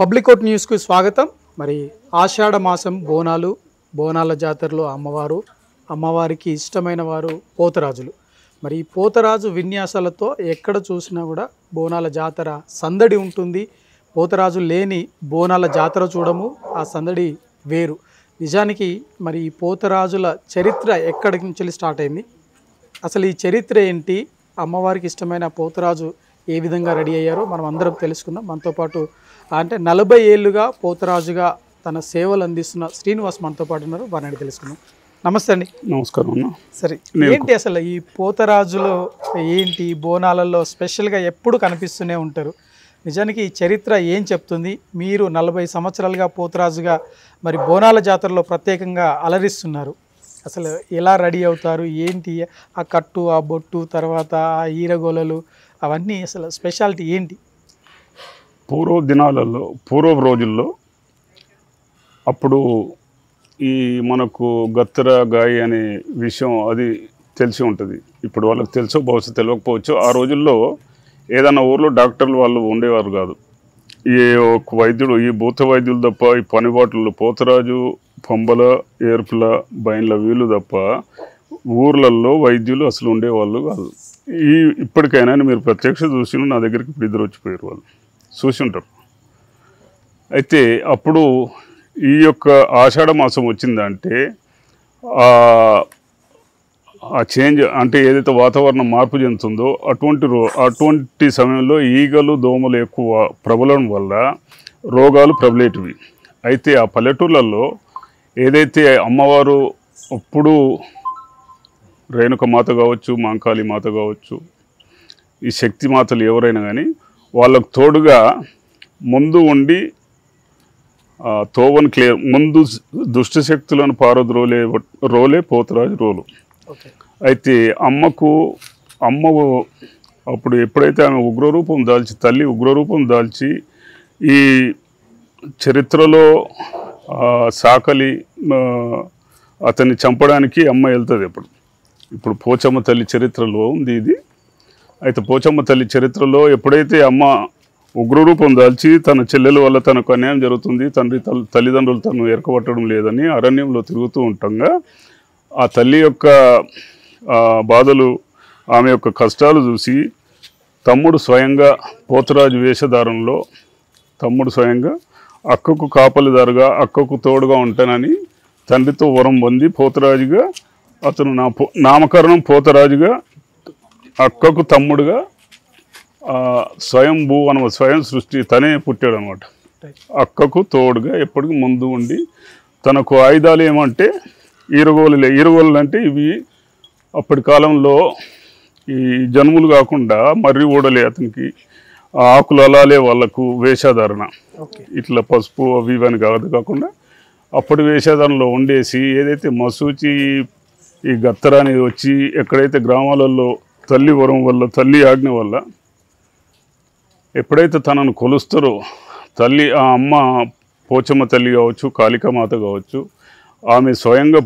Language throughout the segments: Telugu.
పబ్లిక్ కోట్ న్యూస్కు స్వాగతం. మరి ఆషాఢ మాసం బోనాల జాతరలో అమ్మవారికి ఇష్టమైన వారు పోతరాజులు. మరి ఈ పోతరాజు విన్యాసాలతో ఎక్కడ చూసినా కూడా బోనాల జాతర సందడి ఉంటుంది. పోతరాజు లేని బోనాల జాతర చూడము, ఆ సందడి వేరు. నిజానికి మరి ఈ పోతరాజుల చరిత్ర ఎక్కడి నుంచి స్టార్ట్ అయింది, అసలు ఈ చరిత్ర ఏంటి, అమ్మవారికి ఇష్టమైన పోతరాజు ఏ విధంగా రెడీ అయ్యారో మనం అందరం తెలుసుకుందాం. మనతో పాటు అంటే 40 ఏళ్ళుగా పోతరాజుగా తన సేవలు అందిస్తున్న శ్రీనివాస్ మనతో పాటు ఉన్నారు. వారిని తెలుసుకుందాం. నమస్తే అండి. నమస్కారం అన్న. సరే, ఏంటి అసలు ఈ పోతరాజులో ఏంటి, బోనాలలో స్పెషల్గా ఎప్పుడు కనిపిస్తూనే ఉంటారు, నిజానికి ఈ చరిత్ర ఏం చెప్తుంది? మీరు 40 సంవత్సరాలుగా పోతరాజుగా మరి బోనాల జాతరలో ప్రత్యేకంగా అలరిస్తున్నారు. అసలు ఎలా రెడీ అవుతారు, ఏంటి ఆ కట్టు, ఆ బొట్టు, తర్వాత ఆ ఈరగోలలు, అవన్నీ అసలు స్పెషాలిటీ ఏంటి? పూర్వ రోజుల్లో అప్పుడు ఈ మనకు గత్తర గాయ అనే విషయం అది తెలిసి ఉంటుంది. ఇప్పుడు వాళ్ళకి తెలుసో బహుశా తెలియకపోవచ్చు. ఆ రోజుల్లో ఏదన్నా ఊర్లో డాక్టర్లు వాళ్ళు ఉండేవారు కాదు. ఒక వైద్యుడు, ఈ భూత వైద్యులు తప్ప, ఈ పనిబాట్లు పోతరాజు, పంబల, ఏర్పుల, బైన్ల వీళ్ళు తప్ప ఊర్లలో వైద్యులు అసలు ఉండేవాళ్ళు కాదు. ఇప్పటికైనా మీరు ప్రత్యక్ష చూసి నా దగ్గరికి ఇప్పుడు ఇద్దరు వచ్చిపోయారు, వాళ్ళు చూసి ఉంటారు. అయితే అప్పుడు ఈ యొక్క ఆషాఢ మాసం వచ్చిందంటే ఆ చేంజ్ అంటే ఏదైతే వాతావరణం మార్పు చెందుతుందో అటువంటి సమయంలో ఈగలు, దోమలు ఎక్కువ ప్రబలడం వల్ల రోగాలు ప్రబలేటివి. అయితే ఆ పల్లెటూళ్ళల్లో ఏదైతే అమ్మవారు అప్పుడు రేణుక మాత కావచ్చు, మాంకాళి మాత కావచ్చు, ఈ శక్తి మాతలు ఎవరైనా కానీ వాళ్ళకు తోడుగా ముందు ఉండి తోవను ముందు దుష్ట శక్తులను రోలే పోతరాజు రోలు. అయితే అమ్మ అప్పుడు ఎప్పుడైతే ఆమె ఉగ్రరూపం దాల్చి, తల్లి ఉగ్రరూపం దాల్చి ఈ చరిత్రలో సాకలి అతన్ని చంపడానికి అమ్మ వెళ్తుంది. ఇప్పుడు పోచమ్మ తల్లి చరిత్రలో ఉంది ఇది. అయితే పోచమ్మ తల్లి చరిత్రలో ఎప్పుడైతే అమ్మ ఉగ్రరూపం దాల్చి తన చెల్లెల వల్ల తనకు అన్యాయం జరుగుతుంది, తల్లిదండ్రులు తను ఎరకబట్టడం లేదని అరణ్యంలో తిరుగుతూ ఉండగా ఆ తల్లి యొక్క బాధలు, ఆమె యొక్క కష్టాలు చూసి తమ్ముడు స్వయంగా పోతరాజు వేషధారంలో స్వయంగా అక్కకు కాపలిదారుగా, అక్కకు తోడుగా ఉంటానని తండ్రితో వరం పొంది పోతరాజుగా అతను నామకరణం పోతరాజుగా, అక్కకు తమ్ముడుగా స్వయంభూ అనమాట, స్వయం సృష్టి తనే పుట్టాడు అనమాట. అక్కకు తోడుగా ఎప్పటికీ ముందు ఉండి తనకు ఆయుధాలు ఏమంటే ఈరగోళ్ళు అంటే ఇవి అప్పటి కాలంలో ఈ జన్ములు కాకుండా మర్రి ఊడలే అతనికి ఆకులు అలాలే వాళ్ళకు వేషధారణ, ఇట్లా పసుపు అవి ఇవని కాకుండా అప్పటి వేషధారణలో ఉండేసి ఏదైతే మసూచి ఈ గత్తర అనేది వచ్చి ఎక్కడైతే గ్రామాలలో తల్లి వరం వల్ల, తల్లి ఆజ్ఞ వల్ల ఎప్పుడైతే తనను కొలుస్తారో తల్లి, ఆ అమ్మ పోచమ్మ తల్లి కావచ్చు, కాళికామాత కావచ్చు, ఆమె స్వయంగా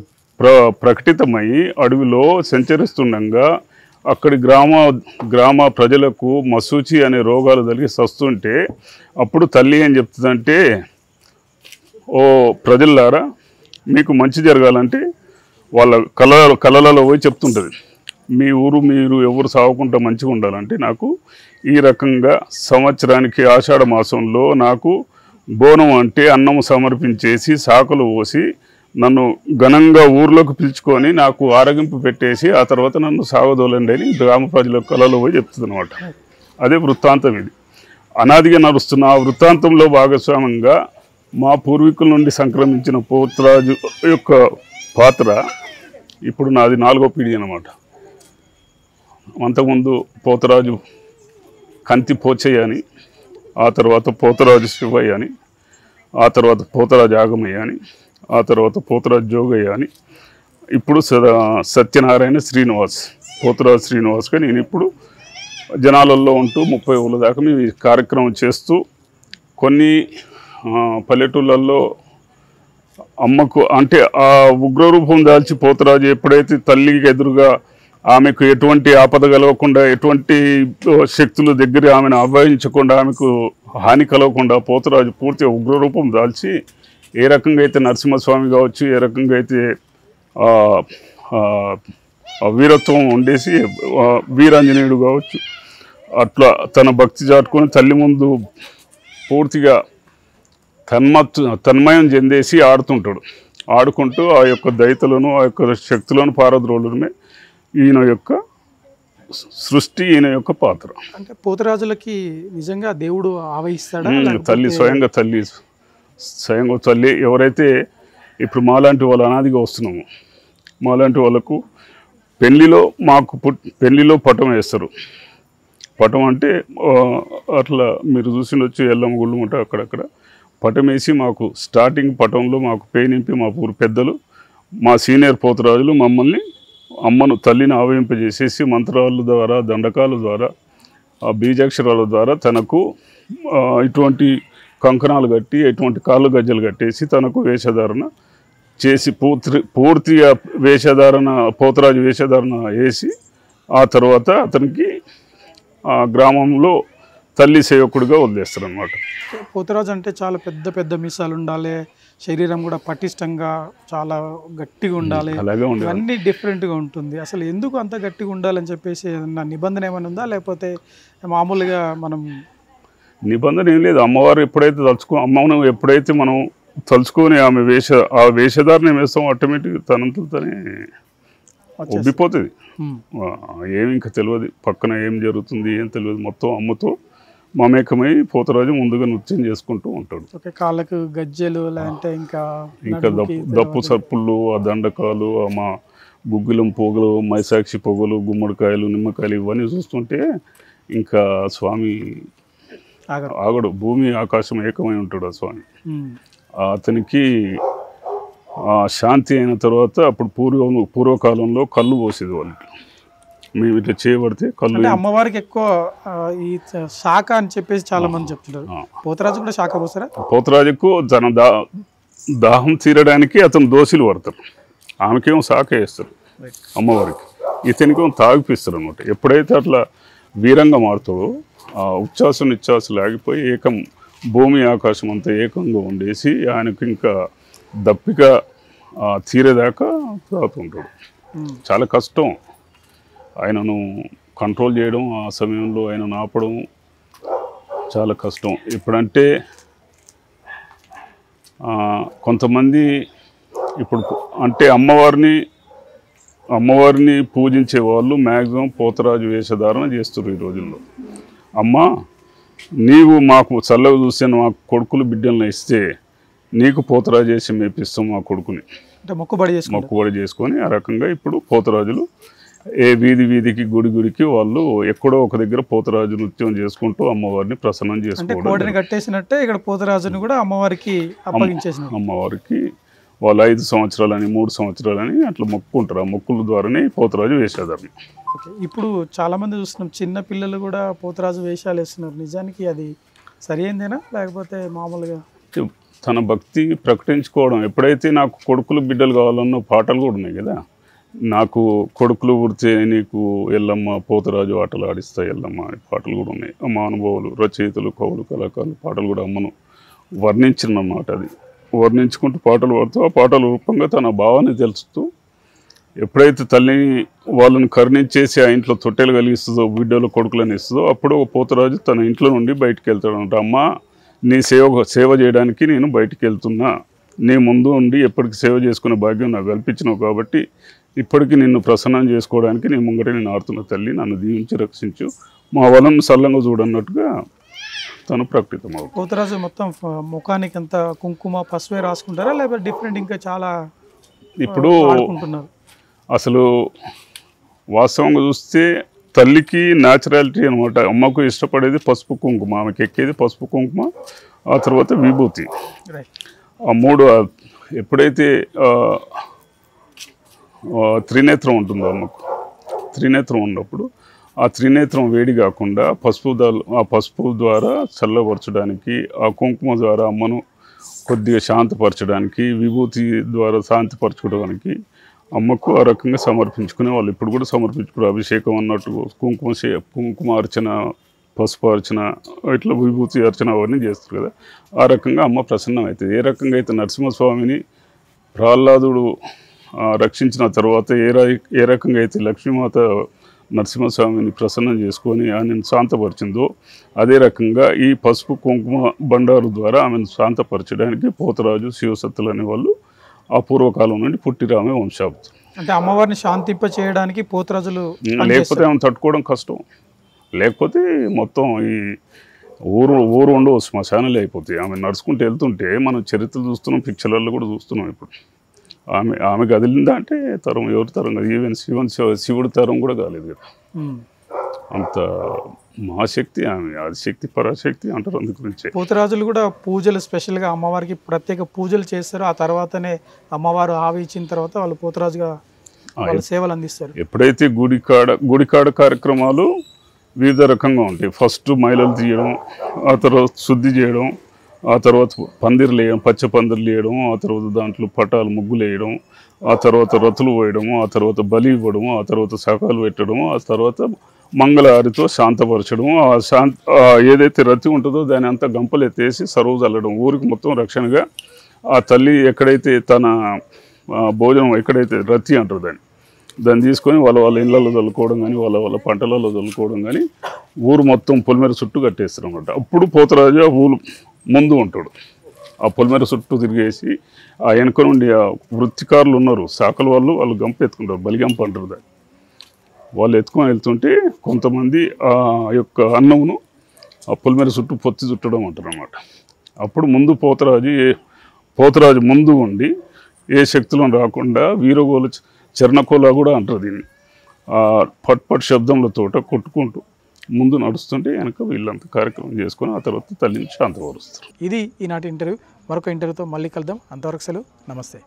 ప్రకటితమై అడవిలో సంచరిస్తుండగా అక్కడి గ్రామ ప్రజలకు మసూచి అనే రోగాలు కలిగి సస్తుంటే అప్పుడు తల్లి ఏం చెప్తుందంటే, ఓ ప్రజల్లారా, మీకు మంచి జరగాలంటే వాళ్ళ కళలలో పోయి చెప్తుంటుంది, మీ ఊరు మీరు ఎవరు సాగుకుంటా మంచిగా ఉండాలంటే నాకు ఈ రకంగా సంవత్సరానికి ఆషాఢ మాసంలో నాకు బోనం అంటే అన్నము సమర్పించేసి సాకులు పోసి నన్ను ఘనంగా ఊర్లోకి పిలుచుకొని నాకు ఆరగింపు పెట్టేసి ఆ తర్వాత నన్ను సాగదోలండి అని గ్రామ ప్రజల కళలో పోయి చెప్తుంది అనమాట. అదే వృత్తాంతం. ఇది అనాదిగా నడుస్తున్న ఆ వృత్తాంతంలో భాగస్వామ్యంగా మా పూర్వీకుల నుండి సంక్రమించిన పోతరాజు యొక్క పాత్ర ఇప్పుడు నాది 4వ పీఢి అన్నమాట. అంతకుముందు పోతరాజు కంతి పోచయ్య అని, ఆ తర్వాత పోతరాజు శివయ్య అని, ఆ తర్వాత పోతరాజు ఆగమయ్య అని, ఆ తర్వాత పోతరాజు జోగయ్య అని, ఇప్పుడు సత్యనారాయణ శ్రీనివాస్, పోతరాజు శ్రీనివాస్గా నేను ఇప్పుడు జనాలలో ఉంటూ 30 ఊళ్ళ దాకా మేము ఈ కార్యక్రమం చేస్తూ కొన్ని పల్లెటూళ్ళల్లో అమ్మకు అంటే ఆ ఉగ్రరూపం దాల్చి పోతరాజు ఎప్పుడైతే తల్లికి ఎదురుగా ఆమెకు ఎటువంటి ఆపద కలగకుండా, ఎటువంటి శక్తుల దగ్గర ఆమెను ఆహ్వానించకుండా ఆమెకు హాని కలగకుండా పోతురాజు పూర్తిగా ఉగ్రరూపం దాల్చి ఏ రకంగా అయితే నరసింహస్వామి కావచ్చు, ఏ రకంగా అయితే ఆ, ఆ, ఆ వీరత్వం ఉండేసి వీరాంజనేయుడు కావచ్చు, అట్లా తన భక్తి చాటుకొని తల్లి ముందు పూర్తిగా తన్మయం చెందేసి ఆడుతుంటాడు. ఆడుకుంటూ ఆ యొక్క దైతలను ఆ యొక్క శక్తులను పారద్రోలుమే ఈయన యొక్క సృష్టి, ఈయన యొక్క పాత్ర. అంటే పోతరాజులకి నిజంగా దేవుడు ఆవహిస్తాడా? తల్లి స్వయంగా తల్లి ఎవరైతే ఇప్పుడు మాలాంటి వాళ్ళ అనాదిగా వస్తున్నాము, మాలాంటి వాళ్ళకు పెళ్లిలో పటం వేస్తారు. పటం అంటే అట్లా మీరు చూసిండొచ్చు, ఎల్లమ్మ గుళ్ళు ఉంటాయి అక్కడక్కడ పటం వేసి మాకు స్టార్టింగ్ పటంలో మాకు పేరు నింపి మా ఊరు పెద్దలు, మా సీనియర్ పోతురాజులు మమ్మల్ని తల్లిని ఆవహింపజేసేసి మంత్రాల ద్వారా, దండకాల ద్వారా, ఆ బీజాక్షరాల ద్వారా తనకు ఇటువంటి కంకణాలు కట్టి, ఇటువంటి కాళ్ళు గజ్జలు కట్టేసి తనకు వేషధారణ చేసి పూర్తిగా పోతరాజు వేషధారణ వేసి ఆ తర్వాత అతనికి ఆ గ్రామంలో తల్లి సేవకుడిగా వదిలేస్తారు అన్నమాట. పోతరాజు అంటే చాలా పెద్ద పెద్ద మీసాలు ఉండాలి, శరీరం కూడా పటిష్టంగా చాలా గట్టిగా ఉండాలి, అన్నీ డిఫరెంట్గా ఉంటుంది. అసలు ఎందుకు అంత గట్టిగా ఉండాలని చెప్పేసి ఏదన్నా నిబంధన ఏమైనా ఉందా, లేకపోతే మామూలుగా మనం నిబంధన ఏం లేదు. అమ్మవారు అమ్మను ఎప్పుడైతే మనం తలుచుకొని ఆ వేషధారణ వేస్తాం, ఆటోమేటిక్గా తనంతనే ఉబ్బిపోతుంది. ఏమి ఇంకా తెలియదు, పక్కన ఏం జరుగుతుంది ఏం తెలియదు, మొత్తం అమ్మతో మమేకమై పోతరాజు ముందుగా నృత్యం చేసుకుంటూ ఉంటాడు. కాళ్ళకు గజ్జెలు లేదంటే ఇంకా దప్పు సర్పుళ్ళు, ఆ దండకాలు, మా గుగ్గిలం పొగలు, మైసాక్షి పొగలు, గుమ్మడికాయలు, నిమ్మకాయలు ఇవన్నీ చూస్తుంటే ఇంకా స్వామి ఆగడు. భూమి ఆకాశం ఏకమై ఉంటాడు ఆ స్వామి. అతనికి శాంతి అయిన తర్వాత అప్పుడు పూర్వకాలంలో కళ్ళు పోసేది వాళ్ళకి. మేము ఇట్లా చేయబడితే కళ్ళు అమ్మవారికి ఎక్కువ ఈ శాఖ అని చెప్పేసి చాలా మంది చెప్తుంటారు. పోతరాజు కూడా శాఖ పోస్తారా? పోతరాజుకు తన దాహం తీరడానికి అతను దోశలు పడతారు, ఆమెకేమో శాఖ వేస్తారు అమ్మవారికి, ఇతనికేమో తాగిపిస్తారు అనమాట. ఎప్పుడైతే అట్లా వీరంగా మారుతాడో ఆ ఉచ్ఛ్వాసం నిశ్వాసాలు ఆగిపోయి భూమి ఆకాశం అంతా ఏకంగా ఉండేసి ఆయనకు ఇంకా దప్పిక తీరేదాకా తాగుతుంటాడు. చాలా కష్టం ఆయనను కంట్రోల్ చేయడం, ఆ సమయంలో ఆయనను ఆపడం చాలా కష్టం. ఎప్పుడంటే కొంతమంది ఇప్పుడు అంటే అమ్మవారిని పూజించే వాళ్ళు మ్యాక్సిమం పోతరాజు వేషధారణ చేస్తారు ఈ రోజుల్లో. అమ్మ నీవు మాకు చల్లగా చూస్తే మాకు కొడుకులు బిడ్డలను ఇస్తే నీకు పోతరాజు చేసి మేపిస్తాం మా కొడుకుని, మొక్కుబడి చేసుకొని ఆ రకంగా ఇప్పుడు పోతరాజులు ఏ వీధికి గుడికి వాళ్ళు ఎక్కడో ఒక దగ్గర పోతరాజు నృత్యం చేసుకుంటూ అమ్మవారిని ప్రసన్నం చేసుకోవడం. కట్టేసినట్టే ఇక్కడ పోతరాజుని కూడా అమ్మవారికి వాళ్ళు 5 సంవత్సరాలని 3 సంవత్సరాలని అట్లా మొక్కుకుంటారు. ఆ మొక్కుల ద్వారానే పోతరాజు వేషధారణ. ఇప్పుడు చాలా మంది చూస్తున్నాం, చిన్న పిల్లలు కూడా పోతరాజు వేషాలు వేస్తున్నారు. నిజానికి అది సరైందేనా, లేకపోతే మామూలుగా తన భక్తి ప్రకటించుకోవడం? ఎప్పుడైతే నాకు కొడుకులు బిడ్డలు కావాలన్న పాటలు కూడా ఉన్నాయి కదా, నాకు కొడుకులు పుడితే నీకు ఎల్లమ్మ పోతరాజు ఆటలు ఆడిస్తా ఎల్లమ్మ అనే పాటలు కూడా ఉన్నాయి. అమ్మ అనుభవాలు, రచయితలు, కవులు, కళాకారులు పాటలు కూడా అమ్మను వర్ణించినమాట. అది వర్ణించుకుంటూ పాటలు పాడుతూ ఆ పాటల రూపంగా తన భావాన్ని తెలుస్తూ ఎప్పుడైతే తల్లిని వాళ్ళని కరుణించేసి ఆ ఇంట్లో తొట్టెలు కలిగిస్తుందో, బిడ్డలు కొడుకులను ఇస్తుందో అప్పుడు పోతరాజు తన ఇంట్లో నుండి బయటికి వెళ్తాడంట. అమ్మ నీ సేవ చేయడానికి నేను బయటికి వెళ్తున్నా, నీ ముందు ఉండి ఎప్పటికీ సేవ చేసుకునే భాగ్యం నాకు కల్పించినావు కాబట్టి ఇప్పటికీ నిన్ను ప్రసన్నం చేసుకోవడానికి నీ ముంగట నేను ఆడుతున్న తల్లి, నన్ను దీవించి రక్షించు, మా వలను సల్లంగా చూడన్నట్టుగా తను ప్రకటితమవుతుంది. పోతరాజు మొత్తం ముఖానికి అంతా కుంకుమ పసుపే రాసుకుంటారా, లేకపోతే డిఫరెంట్ ఇంకా చాలా ఇప్పుడు అసలు వాస్తవంగా చూస్తే తల్లికి న్యాచురాలిటీ అనమాట. అమ్మకు ఇష్టపడేది పసుపు కుంకుమ, ఆమెకి ఎక్కేది పసుపు కుంకుమ, ఆ తర్వాత విభూతి. ఆ 3 ఎప్పుడైతే త్రినేత్రం ఉంటుందో అమ్మకు, త్రినేత్రం ఉన్నప్పుడు ఆ త్రినేత్రం వేడి కాకుండా ఆ పసుపు ద్వారా చల్లపరచడానికి, ఆ కుంకుమ ద్వారా అమ్మను కొద్దిగా శాంతపరచడానికి, విభూతి ద్వారా శాంతిపరచుకోవడానికి అమ్మకు ఆ రకంగా సమర్పించుకునే వాళ్ళు. ఇప్పుడు కూడా సమర్పించుకునే అభిషేకం అన్నట్టు కుంకుమార్చన పసుపు అర్చన ఇట్లా విభూతి అర్చన అవన్నీ చేస్తారు కదా. ఆ రకంగా అమ్మ ప్రసన్నం అవుతుంది. ఏ రకంగా అయితే నరసింహస్వామిని ప్రహ్లాదుడు రక్షించిన తర్వాత ఏ రకంగా అయితే లక్ష్మీమాత నరసింహస్వామిని ప్రసన్నం చేసుకొని ఆమెను శాంతపరిచిందో, అదే రకంగా ఈ పసుపు కుంకుమ బండారు ద్వారా ఆమెను శాంతపరచడానికి పోతరాజు శివసత్తులు అనే వాళ్ళు ఆ పూర్వకాలం నుండి పుట్టిరామే వంశావృతం. అంటే అమ్మవారిని శాంతింప చేయడానికి పోతరాజులు లేకపోతే ఆమెను తట్టుకోవడం కష్టం. లేకపోతే మొత్తం ఈ ఊరు ఉండవు, శ్మశానాలు అయిపోతాయి. ఆమె నడుచుకుంటూ వెళ్తుంటే మనం చరిత్ర చూస్తున్నాం, పిక్చర్లలో కూడా చూస్తున్నాం. ఇప్పుడు ఆమె కదిలిందా అంటే తరం ఎవరి తరం కదా, ఈవెన్ శివుడి తరం కూడా కాలేదు కదా. అంత మహాశక్తి ఆమె, ఆదిశక్తి పరాశక్తి అంటారు. అందు గురించి పోతరాజులు కూడా పూజలు స్పెషల్గా అమ్మవారికి ప్రత్యేక పూజలు చేస్తారు. ఆ తర్వాతనే అమ్మవారు ఆవి ఇచ్చిన తర్వాత వాళ్ళు పోతరాజుగా వాళ్ళ సేవలు అందిస్తారు. ఎప్పుడైతే గుడికాడ కార్యక్రమాలు వివిధ రకంగా ఉంటాయి. ఫస్ట్ మైలలు తీయడం, ఆ తర్వాత శుద్ధి చేయడం, ఆ తర్వాత పందిర్లు వేయడం, పచ్చ పందిర్లు వేయడం, ఆ తర్వాత దాంట్లో పటాలు ముగ్గులు వేయడం, ఆ తర్వాత రతులు పోయడము, ఆ తర్వాత బలి ఇవ్వడము, ఆ తర్వాత శాఖలు పెట్టడము, ఆ తర్వాత మంగళహారితో శాంతపరచడము. ఏదైతే రతి ఉంటుందో దాని అంతా గంపలు ఎత్తేసి సరువు చల్లడం, ఊరికి మొత్తం రక్షణగా. ఆ తల్లి ఎక్కడైతే తన భోజనం ఎక్కడైతే రతి అంటారు దాన్ని తీసుకొని వాళ్ళ ఇళ్ళల్లో చల్లుకోవడం కానీ, వాళ్ళ పంటలలో చల్లుకోవడం కానీ, ఊరు మొత్తం పొలిమేర చుట్టూ కట్టేస్తారు అనమాట. అప్పుడు పోతరాజు ఆ ఊరు ముందు ఉంటాడు. ఆ పొలిమేర చుట్టూ తిరిగేసి ఆ వెనుక నుండి ఆ వృత్తికారులు ఉన్నారు, శాఖల వాళ్ళు గంప ఎత్తుకుంటారు, బలిగంప అంటారు దాన్ని. వాళ్ళు ఎత్తుకొని వెళ్తుంటే కొంతమంది ఆ యొక్క అన్నమును ఆ పొలిమేర చుట్టూ పొత్తి చుట్టడం అంటారు అన్నమాట. అప్పుడు ముందు పోతరాజు ముందు ఉండి ఏ శక్తులను రాకుండా వీరగోలు చరణకోల కూడా అంటారు దీన్ని. పట్ శబ్దంలో కొట్టుకుంటూ ముందు నడుస్తుంటే వెనక వీళ్ళంతా కార్యక్రమం చేసుకొని ఆ తర్వాత తల్లిని శాంతపరుస్తారు. ఇది ఈనాటి ఇంటర్వ్యూ. మరొక ఇంటర్వ్యూతో మళ్ళీ కలుద్దాం. అంతవరకు సెలవు. నమస్తే.